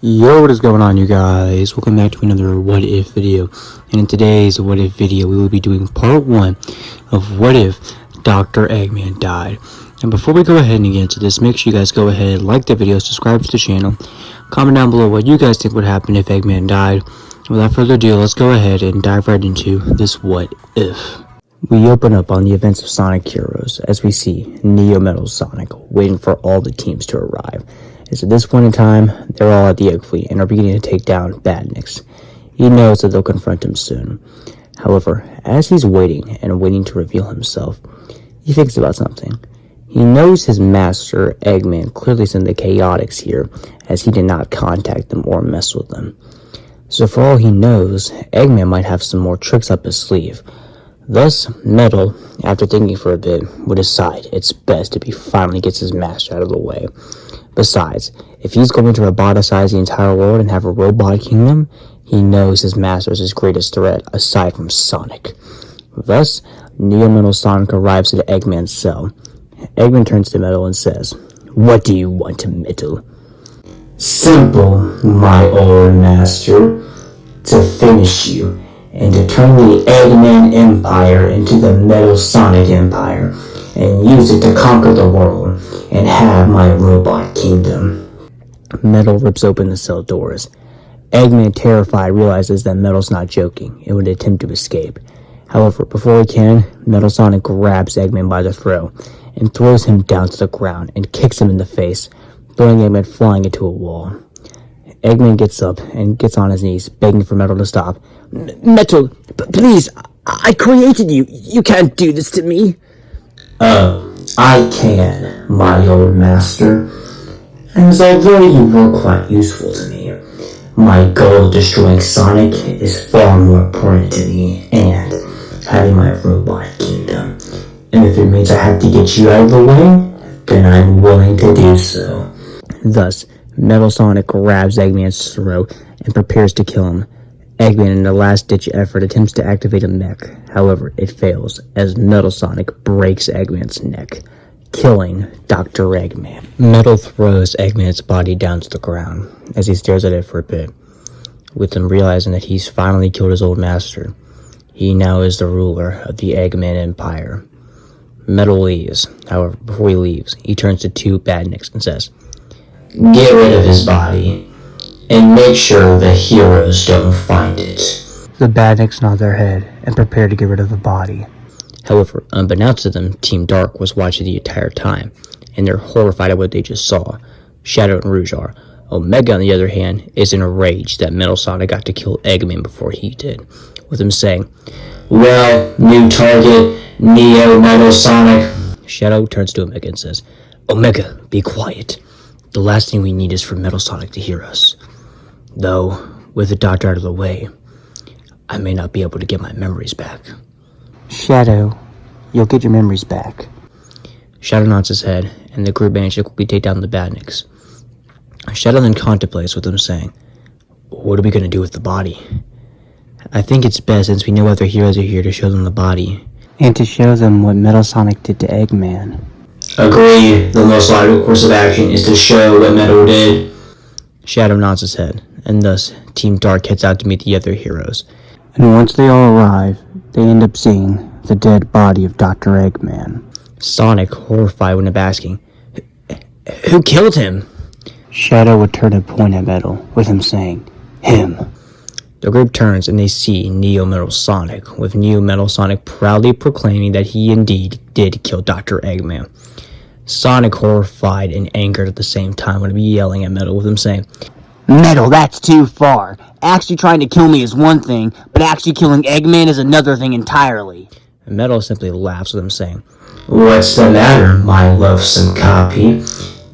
Yo, what is going on, you guys? Welcome back to another What If video. And in today's What If video, we will be doing part 1 of What If Dr. Eggman Died. And before we go ahead and get into this, make sure you guys go ahead, like the video, subscribe to the channel, comment down below what you guys think would happen if Eggman died. And without further ado, let's go ahead and dive right into this What If. We open up on the events of Sonic Heroes as we see Neo Metal Sonic waiting for all the teams to arrive. As at this point in time, they're all at the Egg Fleet and are beginning to take down Badniks. He knows that they'll confront him soon. However, as he's waiting to reveal himself, he thinks about something. He knows his master, Eggman, clearly sent the Chaotix here, as he did not contact them or mess with them. So for all he knows, Eggman might have some more tricks up his sleeve. Thus, Metal, after thinking for a bit, would decide it's best if he finally gets his master out of the way. Besides, if he's going to roboticize the entire world and have a robot kingdom, he knows his master is his greatest threat, aside from Sonic. Thus, Neo Metal Sonic arrives at Eggman's cell. Eggman turns to Metal and says, "What do you want, Metal?" "Simple, my old master. To finish you, and to turn the Eggman Empire into the Metal Sonic Empire, and use it to conquer the world, and have my robot kingdom." Metal rips open the cell doors. Eggman, terrified, realizes that Metal's not joking and would attempt to escape. However, before he can, Metal Sonic grabs Eggman by the throat and throws him down to the ground and kicks him in the face, throwing Eggman flying into a wall. Eggman gets up and gets on his knees, begging for Metal to stop. "Metal, please, I created you. You can't do this to me." "Oh, I can, my old master. As although you were quite useful to me, my goal of destroying Sonic is far more important to me, and having my robot kingdom. And if it means I have to get you out of the way, then I'm willing to do so." Thus, Metal Sonic grabs Eggman's throat and prepares to kill him. Eggman, in a last-ditch effort, attempts to activate a mech. However, it fails, as Metal Sonic breaks Eggman's neck, killing Dr. Eggman. Metal throws Eggman's body down to the ground as he stares at it for a bit, with him realizing that he's finally killed his old master. He now is the ruler of the Eggman Empire. Metal leaves. However, before he leaves, he turns to two Badniks and says, "Get rid of his body, and make sure the heroes don't find it." The Badniks nod their head and prepare to get rid of the body. However, unbeknownst to them, Team Dark was watching the entire time, and they're horrified at what they just saw. Shadow and Rouge are. Omega, on the other hand, is in a rage that Metal Sonic got to kill Eggman before he did, with him saying, "Well, new target, Neo Metal Sonic." Shadow turns to Omega and says, "Omega, be quiet. The last thing we need is for Metal Sonic to hear us. Though, with the doctor out of the way, I may not be able to get my memories back." "Shadow, you'll get your memories back." Shadow nods his head, and the group manages to quickly take down the Badniks. Shadow then contemplates with them saying, "What are we going to do with the body? I think it's best, since we know other heroes are here, to show them the body, and to show them what Metal Sonic did to Eggman." "Agreed. The most logical course of action is to show what Metal did." Shadow nods his head, and thus Team Dark heads out to meet the other heroes. And once they all arrive, they end up seeing the dead body of Dr. Eggman. Sonic, horrified, went up asking, "Who killed him?" Shadow would turn and point at Metal, with him saying, "Him." The group turns and they see Neo Metal Sonic, with Neo Metal Sonic proudly proclaiming that he indeed did kill Dr. Eggman. Sonic, horrified and angered at the same time, would be yelling at Metal, with him saying, "Metal, that's too far. Actually trying to kill me is one thing, but actually killing Eggman is another thing entirely." And Metal simply laughs with him saying, "What's the matter, my loathsome copy?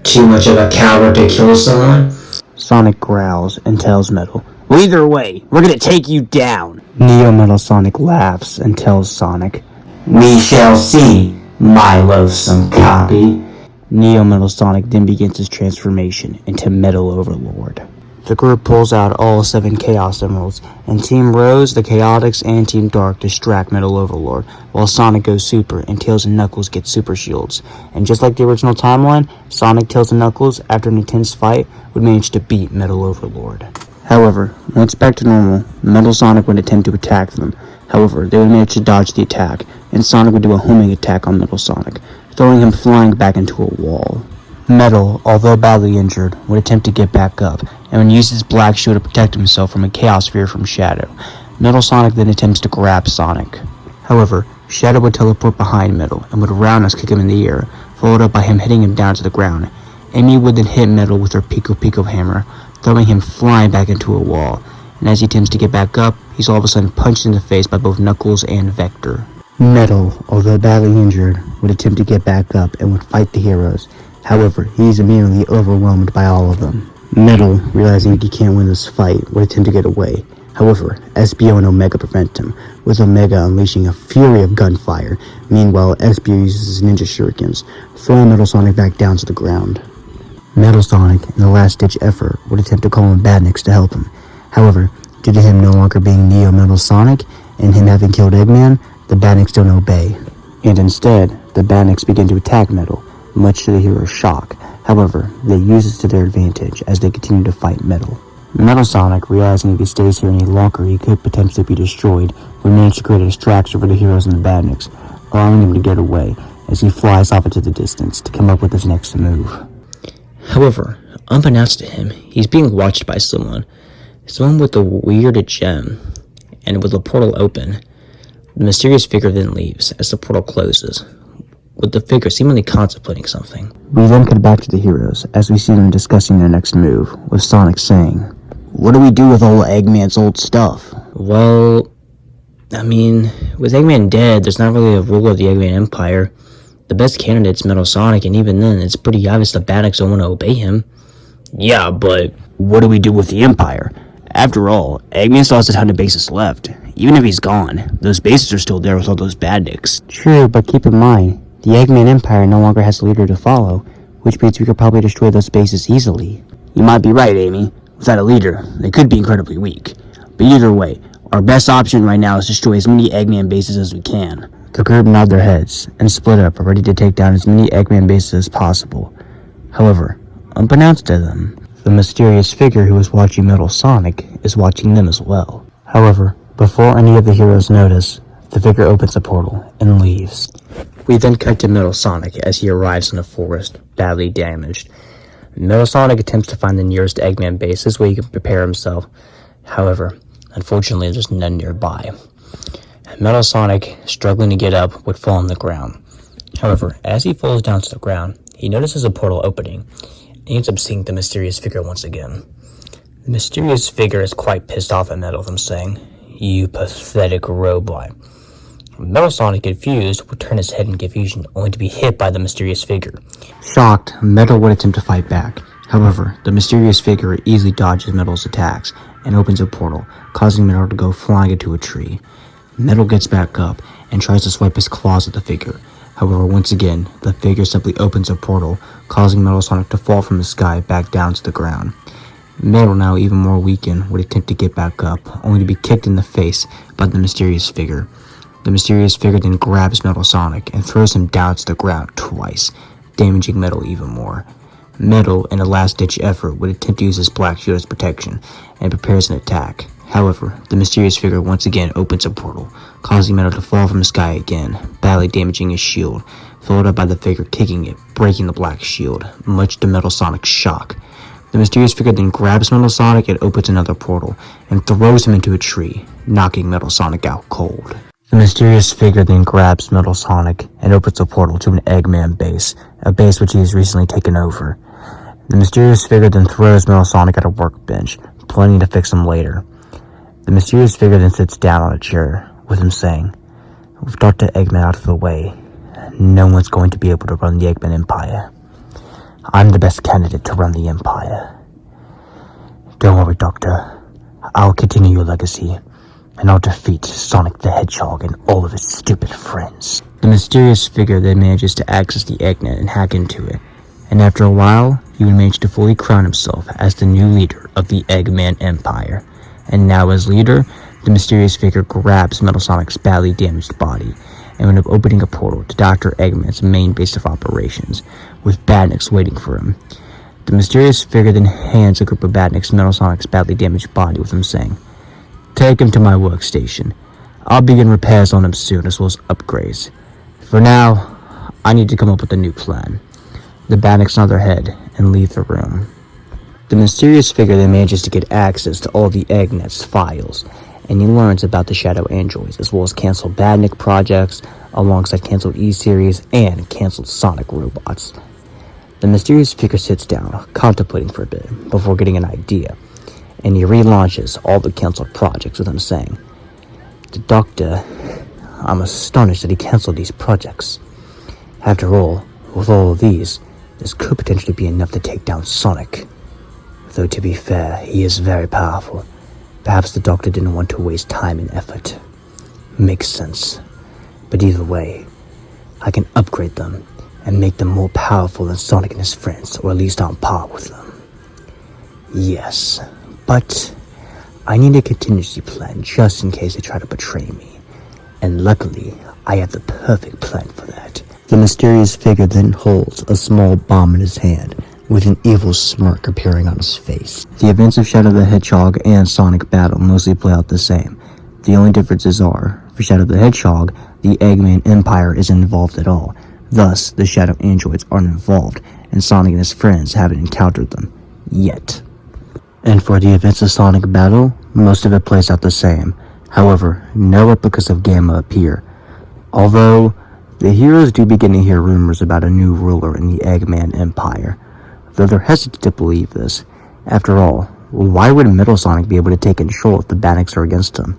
Too much of a coward to kill someone?" Sonic growls and tells Metal, "Well, either way, we're gonna take you down." Neo Metal Sonic laughs and tells Sonic, "We shall see, my loathsome copy." Neo Metal Sonic then begins his transformation into Metal Overlord. the group pulls out all 7 Chaos Emeralds, and Team Rose, the Chaotix, and Team Dark distract Metal Overlord, while Sonic goes Super, and Tails and Knuckles get Super Shields. And just like the original timeline, Sonic, Tails, and Knuckles, after an intense fight, would manage to beat Metal Overlord. However, once back to normal, Metal Sonic would attempt to attack them. However, they would manage to dodge the attack, and Sonic would do a homing attack on Metal Sonic, throwing him flying back into a wall. Metal, although badly injured, would attempt to get back up, and would use his black shield to protect himself from a Chaos Sphere from Shadow. Metal Sonic then attempts to grab Sonic. However, Shadow would teleport behind Metal, and would roundhouse kick him in the air, followed up by him hitting him down to the ground. Amy would then hit Metal with her Pico Pico hammer, throwing him flying back into a wall, and as he attempts to get back up, he's all of a sudden punched in the face by both Knuckles and Vector. Metal, although badly injured, would attempt to get back up and would fight the heroes. However, he is immediately overwhelmed by all of them. Metal, realizing he can't win this fight, would attempt to get away. However, SBO and Omega prevent him, with Omega unleashing a fury of gunfire. Meanwhile, SBO uses his ninja shurikens, throwing Metal Sonic back down to the ground. Metal Sonic, in a last-ditch effort, would attempt to call on Badniks to help him. However, due to him no longer being Neo Metal Sonic, and him having killed Eggman, the Badniks don't obey. And instead, the Badniks begin to attack Metal, much to the hero's shock. However, they use this to their advantage as they continue to fight Metal. Metal Sonic, realizing if he stays here any longer he could potentially be destroyed, would manage to create a distraction for the heroes and the Badniks, allowing him to get away as he flies off into the distance to come up with his next move. However, unbeknownst to him, he's being watched by someone with a weird gem, and with the portal open, the mysterious figure then leaves as the portal closes, with the figure seemingly contemplating something. We then cut back to the heroes, as we see them discussing their next move, with Sonic saying, "What do we do with all Eggman's old stuff?" Well, with Eggman dead, there's not really a rule of the Eggman Empire. The best candidate's Metal Sonic, and even then, it's pretty obvious the Badniks don't want to obey him. Yeah, but what do we do with the Empire? After all, Eggman still has a ton of bases left. Even if he's gone, those bases are still there with all those Badniks. True, but keep in mind, the Eggman Empire no longer has a leader to follow, which means we could probably destroy those bases easily. You might be right, Amy. Without a leader, they could be incredibly weak. But either way, our best option right now is to destroy as many Eggman bases as we can. The group nod their heads and split up, ready to take down as many Eggman bases as possible. However, unbeknownst to them, the mysterious figure who was watching Metal Sonic is watching them as well. However, before any of the heroes notice, the figure opens a portal and leaves. We then cut to Metal Sonic as he arrives in a forest, badly damaged. Metal Sonic attempts to find the nearest Eggman bases where he can prepare himself. However, unfortunately there's none nearby. Metal Sonic, struggling to get up, would fall on the ground. However, as he falls down to the ground, he notices a portal opening, and he ends up seeing the mysterious figure once again. The mysterious figure is quite pissed off at Metal, them saying, "You pathetic robot." Metal Sonic, confused, would turn his head in confusion, only to be hit by the mysterious figure. Shocked, Metal would attempt to fight back. However, the mysterious figure easily dodges Metal's attacks and opens a portal, causing Metal to go flying into a tree. Metal gets back up and tries to swipe his claws at the figure. However, once again, the figure simply opens a portal, causing Metal Sonic to fall from the sky back down to the ground. Metal, now even more weakened, would attempt to get back up, only to be kicked in the face by the mysterious figure. The mysterious figure then grabs Metal Sonic and throws him down to the ground twice, damaging Metal even more. Metal, in a last-ditch effort, would attempt to use his black shield as protection, and prepares an attack. However, the mysterious figure once again opens a portal, causing Metal to fall from the sky again, badly damaging his shield, followed up by the figure kicking it, breaking the black shield, much to Metal Sonic's shock. The mysterious figure then grabs Metal Sonic and opens another portal, and throws him into a tree, knocking Metal Sonic out cold. The mysterious figure then grabs Metal Sonic and opens a portal to an Eggman base, a base which he has recently taken over. The mysterious figure then throws Metal Sonic at a workbench, planning to fix him later. The mysterious figure then sits down on a chair, with him saying, "With Dr. Eggman out of the way, no one's going to be able to run the Eggman Empire. I'm the best candidate to run the Empire. Don't worry, Doctor. I'll continue your legacy, and I'll defeat Sonic the Hedgehog and all of his stupid friends." The mysterious figure then manages to access the Eggnet and hack into it, and after a while, he would manage to fully crown himself as the new leader of the Eggman Empire. And now as leader, the mysterious figure grabs Metal Sonic's badly damaged body and end up opening a portal to Dr. Eggman's main base of operations, with Badniks waiting for him. The mysterious figure then hands a group of Badniks Metal Sonic's badly damaged body, with him saying, "Take him to my workstation. I'll begin repairs on him soon, as well as upgrades. For now, I need to come up with a new plan." The Badniks nod their head and leave the room. The mysterious figure then manages to get access to all the Eggnet's files, and he learns about the Shadow Androids, as well as canceled Badnik projects, alongside canceled E-Series and canceled Sonic robots. The mysterious figure sits down, contemplating for a bit, before getting an idea, and he relaunches all the canceled projects with him saying, "The Doctor, I'm astonished that he canceled these projects. After all, with all of these, this could potentially be enough to take down Sonic. Though to be fair, he is very powerful. Perhaps the Doctor didn't want to waste time and effort. Makes sense. But either way, I can upgrade them and make them more powerful than Sonic and his friends, or at least on par with them. Yes, but I need a contingency plan just in case they try to betray me. And luckily, I have the perfect plan for that." The mysterious figure then holds a small bomb in his hand, with an evil smirk appearing on his face. The events of Shadow the Hedgehog and Sonic Battle mostly play out the same. The only differences are, for Shadow the Hedgehog, the Eggman Empire isn't involved at all. Thus, the Shadow Androids aren't involved, and Sonic and his friends haven't encountered them. Yet. And for the events of Sonic Battle, most of it plays out the same. However, no replicas of Gamma appear. Although, the heroes do begin to hear rumors about a new ruler in the Eggman Empire, though they're hesitant to believe this. After all, why would Metal Sonic be able to take control if the Badniks are against him?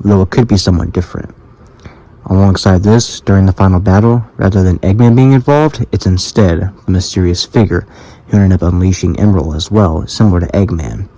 Though it could be someone different. Alongside this, during the final battle, rather than Eggman being involved, it's instead the mysterious figure who ended up unleashing Emerald as well, similar to Eggman.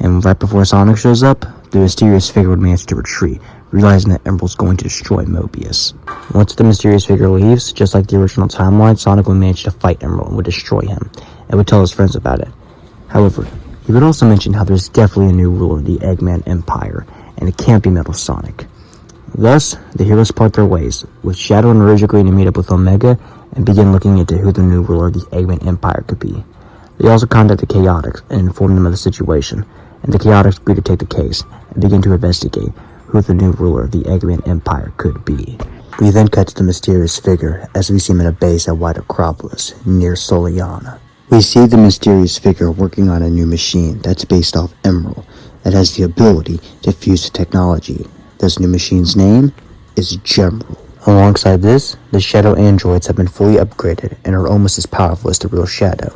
And right before Sonic shows up, the mysterious figure would manage to retreat, realizing that Emerald's going to destroy Mobius. Once the mysterious figure leaves, just like the original timeline, Sonic would manage to fight Emerald and would destroy him, and would tell his friends about it. However, he would also mention how there's definitely a new ruler of the Eggman Empire, and it can't be Metal Sonic. Thus, the heroes part their ways, with Shadow and Rouge agreeing to meet up with Omega and begin looking into who the new ruler of the Eggman Empire could be. They also contact the Chaotix and inform them of the situation, and the Chaotix agree to take the case and begin to investigate who the new ruler of the Eggman Empire could be. We then cut to the mysterious figure as we see him in a base at White Acropolis, near Soliana. We see the mysterious figure working on a new machine that's based off Emerald, that has the ability to fuse the technology. This new machine's name is Gemerald. Alongside this, the Shadow androids have been fully upgraded and are almost as powerful as the real Shadow.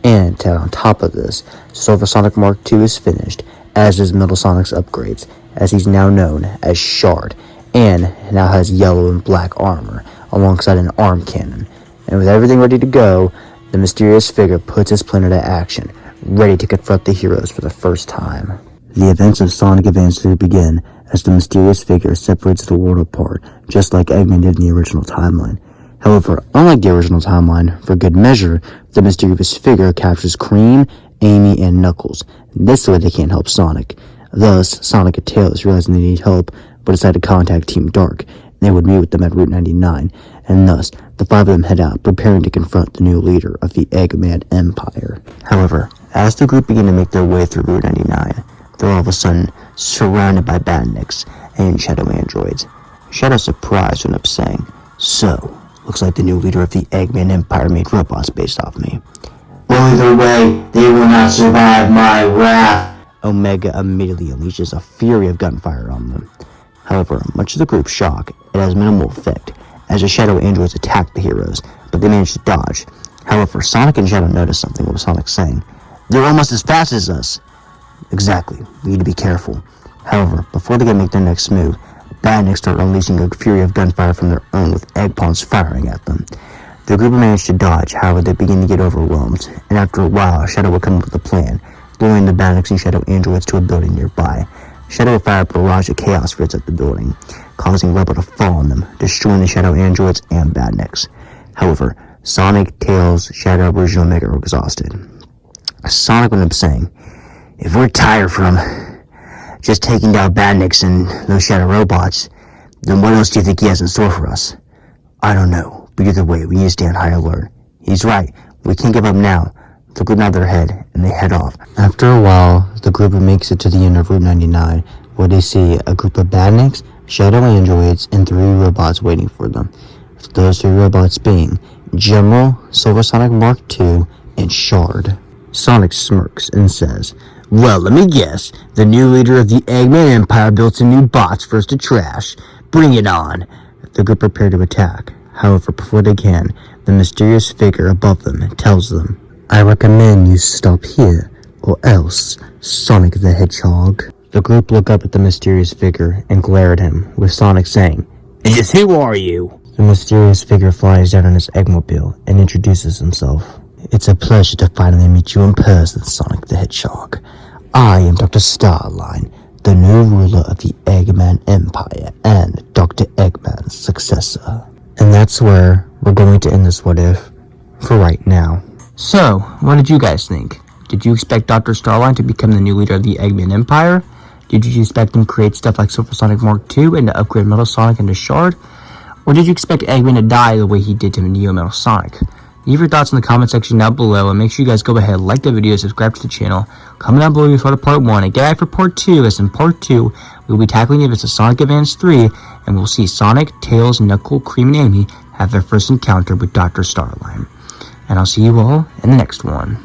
And to add on top of this, Silver Sonic Mark II is finished, as is Metal Sonic's upgrades, as he's now known as Shard, and now has yellow and black armor, alongside an arm cannon. And with everything ready to go, the mysterious figure puts his plan into action, ready to confront the heroes for the first time. The events of Sonic Advance 3 begin as the mysterious figure separates the world apart, just like Eggman did in the original timeline. However, unlike the original timeline, for good measure, the mysterious figure captures Cream, Amy, and Knuckles. This way they can't help Sonic. Thus, Sonic and Tails, realizing they need help, but decide to contact Team Dark. They would meet with them at Route 99, and thus, the five of them head out, preparing to confront the new leader of the Eggman Empire. However, as the group begin to make their way through Route 99, they're all of a sudden surrounded by Badniks and Shadow androids. Shadow's surprised when up saying, "So, looks like the new leader of the Eggman Empire made robots based off me. Either way, they will not survive my wrath." Omega immediately unleashes a fury of gunfire on them. However, much to the group's shock, it has minimal effect, as the Shadow androids attack the heroes, but they manage to dodge. However, Sonic and Shadow notice something with Sonic saying, "They're almost as fast as us." Exactly, we need to be careful. However, before they can make their next move, Badniks start unleashing a fury of gunfire from their own, with egg pawns firing at them. The group managed to dodge, however they begin to get overwhelmed, and after a while, Shadow will come up with a plan, luring the Badniks and Shadow androids to a building nearby. Shadow will fire a barrage of chaos grids at the building, causing rubble to fall on them, destroying the Shadow androids and Badniks. However, Sonic, Tails, Shadow, Rouge, and Omega are exhausted. Sonic went up saying, If we're tired from just taking down badniks and those shadow robots, then what else do you think he has in store for us? I don't know, but either way, we need to stay on high alert. He's right, we can't give up now. The group nod their head, and they head off. After a while, the group makes it to the end of Route 99, where they see a group of badniks, shadow androids, and 3 robots waiting for them. Those 3 robots being General, Silversonic Mark II, and Shard. Sonic smirks and says, "Well, let me guess. The new leader of the Eggman Empire built some new bots for us to trash. Bring it on." The group prepare to attack. However, before they can, the mysterious figure above them tells them, "I recommend you stop here, or else, Sonic the Hedgehog." The group look up at the mysterious figure and glare at him, with Sonic saying, And just who are you? The mysterious figure flies down on his Eggmobile and introduces himself. "It's a pleasure to finally meet you in person, Sonic the Hedgehog. I am Dr. Starline, the new ruler of the Eggman Empire and Dr. Eggman's successor." And that's where we're going to end this What If for right now. So, what did you guys think? Did you expect Dr. Starline to become the new leader of the Eggman Empire? Did you expect him to create stuff like Supersonic Mark II and to upgrade Metal Sonic into Shard? Or did you expect Eggman to die the way he did to Neo Metal Sonic? Leave your thoughts in the comment section down below, and make sure you guys go ahead, like the video, subscribe to the channel, comment down below your thought of part 1, and get back for part 2, as in part 2, we'll be tackling if it's a Sonic Advance 3, and we'll see Sonic, Tails, Knuckle, Cream, and Amy have their first encounter with Dr. Starline. And I'll see you all in the next one.